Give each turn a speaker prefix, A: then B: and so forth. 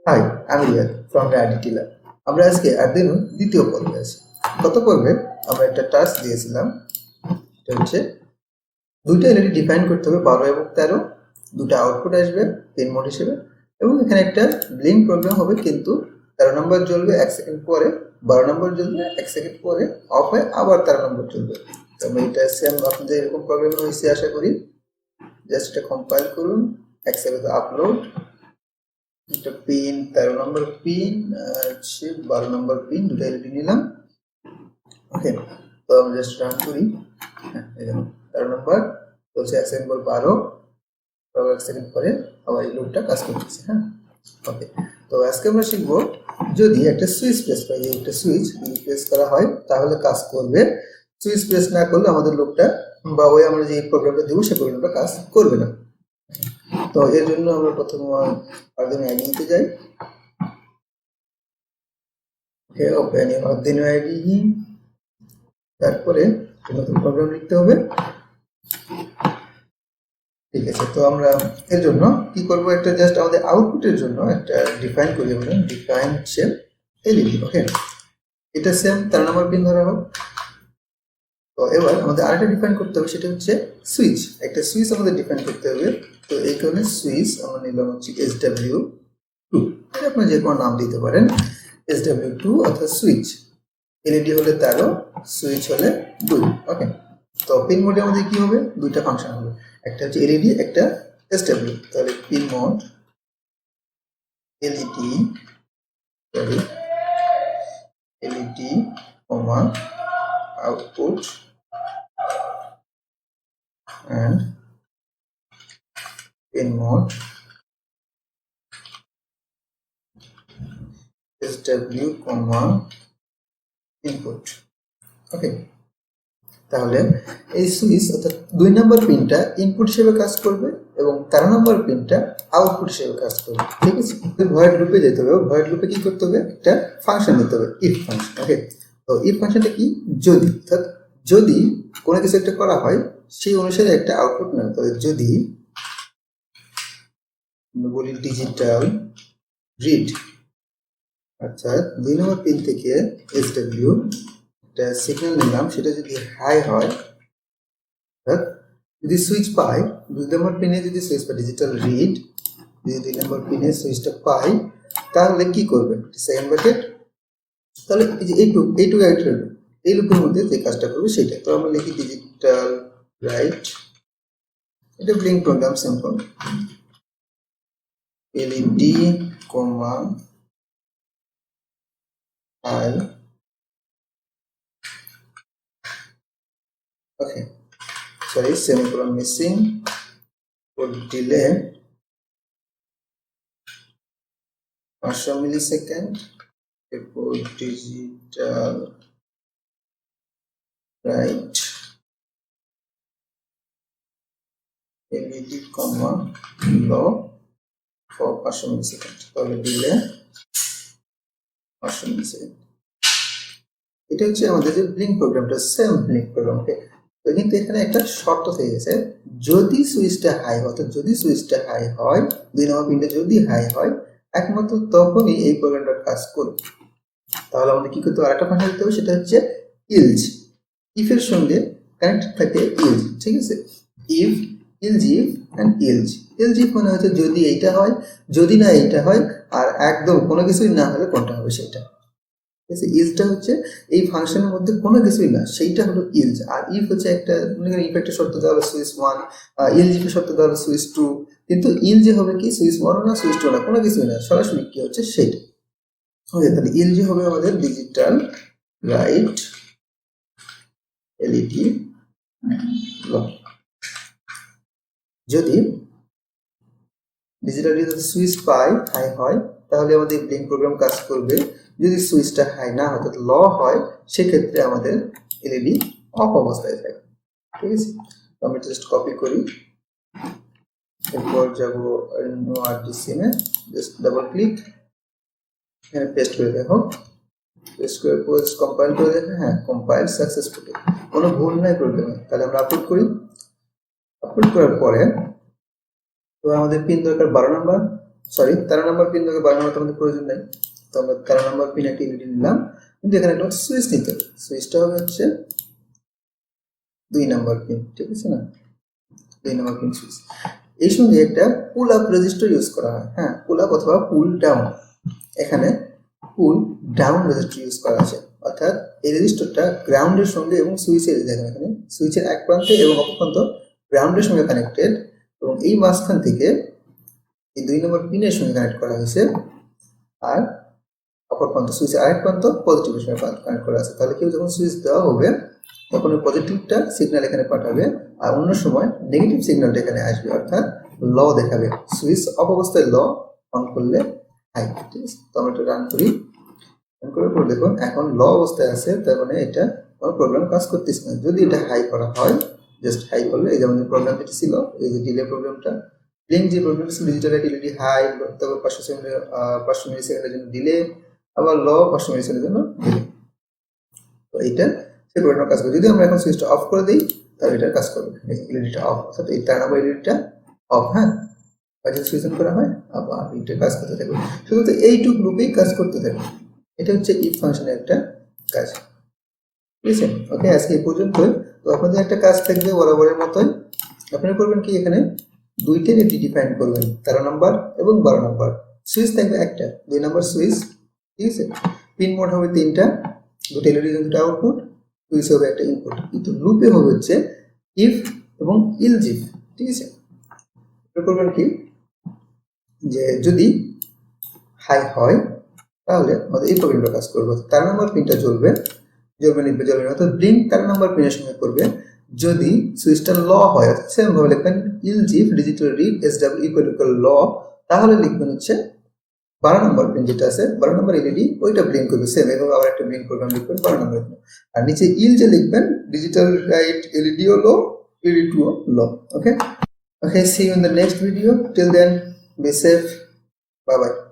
A: High, আমি Riyad from আইডিটি lab. আমরা আজকে আরডুইনো দ্বিতীয় পর্বে আছি। গত পর্বে আমরা একটা টাস্ক দিয়েছিলাম, এটা হচ্ছে দুইটা এলইডি ডিফাইন করতে হবে 12 এবং 13, দুটো আউটপুট আসবে পিন মোড হিসেবে, এবং এখানে একটা ব্লিঙ্ক প্রোগ্রাম হবে, কিন্তু 13 নম্বর জ্বলবে 1 সেকেন্ড পরে, 12 নম্বর জ্বলবে 1 সেকেন্ড পরে, অফ হয়ে আবার 13 নম্বর জ্বলবে। তো আমরা এটা সেম আপনাদের এরকম প্রবলেম হয়েছে আশা করি। জাস্ট এটা কম্পাইল করুন, একসাথে আপলোড। একটা পিন 13 নম্বর পিন, 12 নম্বর পিন, দুটো এলইডি নিলাম। ওকে, তো আমরা জাস্ট রান করি। এই দেখুন 13 নম্বর বলছে 1 সেকেন্ড পর 12, 1 সেকেন্ড পরে আবার এই লুপটা কাজ করতেছে। হ্যাঁ, ওকে। তো আজকে আমরা শিখবো, যদি একটা সুইচ প্রেস করা হয়, একটা সুইচ প্রেস করা হয় তাহলে কাজ করবে, সুইচ প্রেস না করলে আমাদের লুপটা বা ওই আমরা যে প্রোগ্রামটা দেবো সেই প্রোগ্রামটা কাজ করবে না। তো এর জন্য আমরা প্রথমে Arduino IDE যাই। ওকে, ওপেন Arduino IDE। তারপরে নতুন প্রোগ্রাম লিখতে হবে। ঠিক আছে, তো আমরা এর জন্য কি করব, একটা জাস্ট আমাদের আউটপুটের জন্য একটা ডিফাইন করি আমরা, ডিফাইন সেম এলইডি। ওকে, এটা সেম 13 নম্বর পিন ধরা হোক। তো এবার আমাদের আরেকটা ডিফাইন করতে হবে, সেটা হচ্ছে সুইচ। একটা সুইচ আমাদের ডিফাইন করতে হবে। তো এই কারণে সুইচ আমরা নিলাম হচ্ছে SW2। আপনারা যে কোনো নাম দিতে পারেন, SW2 অর্থাৎ সুইচ। এলইডি হলে 13, সুইচ হলে 2। ওকে, তো পিন মোডে আমাদের কি হবে, দুইটা ফাংশন হবে, একটা হচ্ছে এলইডি, একটা SW। তাহলে pin mode LED, LED comma output and pin mode SW, input। ওকে, তাহলে এই সুইচ অর্থাৎ 2 নম্বর পিনটা ইনপুট হিসেবে কাজ করবে এবং 13 নম্বর পিনটা আউটপুট হিসেবে কাজ করবে। ঠিক আছে, ভয়েড লুপে যেতে হবে। ভয়েড লুপে কি করতে হবে, একটা ফাংশন দিতে হবে, ইফ ফাংশন। ওকে, তো ইফ ফাংশনটা কি, যদি, অর্থাৎ যদি কোনো কিছু একটা করা হয় সেই অনুসারে একটা আউটপুট নেবে। তবে যদি বলি ডিজিটাল রিড, অর্থাৎ 2 নম্বর পিন থেকে SW একটা সিগন্যাল নিলাম, সেটা যদি হাই হয়, অর্থাৎ যদি সুইচ পাই 2 নম্বর পিনে, যদি সুইচ পাই ডিজিটাল রিড, যদি 2 নম্বর পিনে সুইচটা পাই, তাহলে কি করবে, সেকেন্ড ব্র্যাকেট, তাহলে এই যে এইটুকু রাইট হলো, এই লুপের মধ্যে যে কাজটা করবে সেটা। তো আমরা লিখি ডিজিটাল রাইট, এটা blink program, simple, LED comma high. Okay, sorry, semicolon missing, for delay 500 millisecond, এরপর digital right LED comma low for 500 millisecond, তাহলে ডিলে 500 মিলিসেকেন্ড। এটা হচ্ছে আমাদের যে ব্লিঙ্ক প্রোগ্রামটা, সেম ব্লিঙ্ক প্রোগ্রাম। তো কিন্তু এখানে একটা শর্ত থেকে গেছে, যদি সুইচটা হাই হয়, অর্থাৎ যদি সুইচটা হাই হয়, 2 নম্বর পিনটা যদি হাই হয়, একমাত্র তখনই এই প্রোগ্রামটা কাজ করবে। তাহলে আমাদের কি করতে হবে, আরেকটা ফাংশন দিতে হবে, সেটা হচ্ছে ইলজ। ইফের সঙ্গে কানেক্ট থাকে ইলজ। ঠিক আছে, ইফ, ইলজ ইফ এন্ড ইলজ। ইলজ ইফ মানে হচ্ছে যদি এইটা হয়, যদি না এইটা হয়, আর একদম কোনো কিছুই না হলে কোনটা হবে সেটা। ঠিক আছে, ইলজটা হচ্ছে এই ফাংশনের মধ্যে কোনো কিছুই না, সেইটা হলো ইলজ। আর ইফ হচ্ছে একটা, ইফ একটা শর্ত দেওয়া হলো সুইচ 1, ইলজ ইফের শর্ত দেওয়া হলো সুইচ 2, কিন্তু ইলজ হবে কি সুইচ 1 না সুইচ 2 না, কোনো কিছুই না, সরাসরি কি হচ্ছে সেটা। ওকে, তাহলে এলজি হবে আমাদের ডিজিটাল রাইট এলইডি লো। যদি ডিজিটাল সুইচ পাই হাই হয়, তাহলে আমাদের ব্লিঙ্ক প্রোগ্রাম কাজ করবে। যদি সুইচটা হাই না হয়, অর্থাৎ লো হয়, সেক্ষেত্রে আমাদের এলইডি অফ অবস্থায় থাকে। ঠিক আছে, তো আমি জাস্ট কপি করি, এরপর যাব Unoardusim এ, জাস্ট ডাবল ক্লিক, এখানে পেস্ট করে দেখো, পেস্ট করে কম্পাইল করে দেখো, হ্যাঁ কম্পাইল সাকসেসফুলি, কোনো ভুল নাই প্রোগ্রামে। তাহলে আমরা আপলোড করি। আপলোড করার পরে তো আমাদের পিন দরকার 12 নম্বর, সরি 13 নম্বর পিন থেকে 12 নম্বর আমাদের প্রয়োজন নাই, তো আমরা 13 নম্বর পিন একটা এলইডি নিলাম, কিন্তু এখানে একটা সুইচ নিতে হবে। সুইচটা হবে হচ্ছে 2 নম্বর পিন, ঠিক আছে না, 2 নম্বর পিন সুইচ। এই সঙ্গে একটা পুল আপ রেজিস্টার ইউজ করা হয়, হ্যাঁ পুল আপ অথবা পুল ডাউন। এখানে পুল ডাউন রেজিস্টার ইউজ করা আছে, অর্থাৎ এই রেজিস্টারটা গ্রাউন্ডের সঙ্গে এবং সুইচের, দেখেন এখানে সুইচের এক প্রান্তে এবং অপর প্রান্ত গ্রাউন্ডের সঙ্গে কানেক্টেড, এবং এই মাঝখান থেকে এই 2 নম্বর পিনের সঙ্গে কানেক্ট করা হয়েছে, আর অপর প্রান্ত সুইচের আরেক প্রান্ত পজিটিভের সঙ্গে কানেক্ট করা আছে। তাহলে কেউ যখন সুইচ দেওয়া হবে তখন ওই পজিটিভটা সিগন্যাল এখানে পাঠাবে, আর অন্য সময় নেগেটিভ সিগন্যালটা এখানে আসবে, অর্থাৎ ল দেখাবে। সুইচ অফ অবস্থায় ল, অন করলে হাই, ঠিক আছে। তো আমরা এটা রান করি, রান করার পর দেখুন এখন ল অবস্থায় আছে, তার মানে এটা কোনো প্রোগ্রাম কাজ করতেছে না। যদি এটা হাই করা হয়, জাস্ট হাই করলে, এই যে আমাদের প্রোগ্রাম যেটা ছিল, এই যে ডিলে প্রোগ্রামটা, ব্লিঙ্ক যে প্রোগ্রামটা ছিল ডিজিটাল এলইডি হাই, তারপর 500 মিলি সেকেন্ডের জন্য ডিলে, আবার ল 500 মিলি সেকেন্ডের জন্য ডিলে। তো এইটা সেই প্রোগ্রামটা কাজ করবে। যদি আমরা এখন সুইচটা অফ করে দিই তাহলে এটা কাজ করবে, এলইডিটা অফ, অর্থাৎ এই 13 নম্বর এলইডিটা অফ, হ্যাঁ। আর যদি সুইচ অন করা হয় আবার এটা কাজ করতে থাকবে, শুধু এইটুকু লুপেই কাজ করতে থাকবে। এটা হচ্ছে ইফ ফাংশনের একটা কাজ, ঠিক আছে। ওকে, আজকে এই পর্যন্তই। তো আপনাদের একটা কাজ থাকবে বরাবরের মতোই, আপনারা করবেন কি, এখানে দুইটা এলইডি ডিফাইন করবেন, 13 নম্বর এবং 12 নম্বর। সুইচ থাকবে একটা, 2 নম্বর সুইচ, ঠিক আছে। পিন মোড হবে 3টা, দুটো এলইডি, দুটো আউটপুট, সুইচ হবে একটা ইনপুট। কিন্তু লুপে হবে হচ্ছে ইফ এবং ইলস ইফ, ঠিক আছে। করবেন কি, যে যদি হাই হয় তাহলে আমাদের এই প্রোগ্রামটা কাজ করবে, 13 নম্বর পিনটা জ্বলবে, নিবে, অর্থাৎ ব্লিঙ্ক 13 নম্বর পিনের সঙ্গে করবে। যদি সুইচটা ল হয়, অর্থাৎ সেম ভাবে লিখবেন else if digital read SW equal low, তাহলে লিখবেন হচ্ছে 12 নম্বর পিন যেটা আছে, 12 নম্বর এলইডি, ওইটা ব্লিঙ্ক করবে, সেম এভাবে আবার একটা ব্লিঙ্ক প্রোগ্রাম লিখবেন 12 নম্বর। আর নিচে ইল যে লিখবেন ডিজিটাল রাইট এলইডি ও লো, এলইডি ও লো। Okay, see you in the next video. Till then, be safe. Bye bye.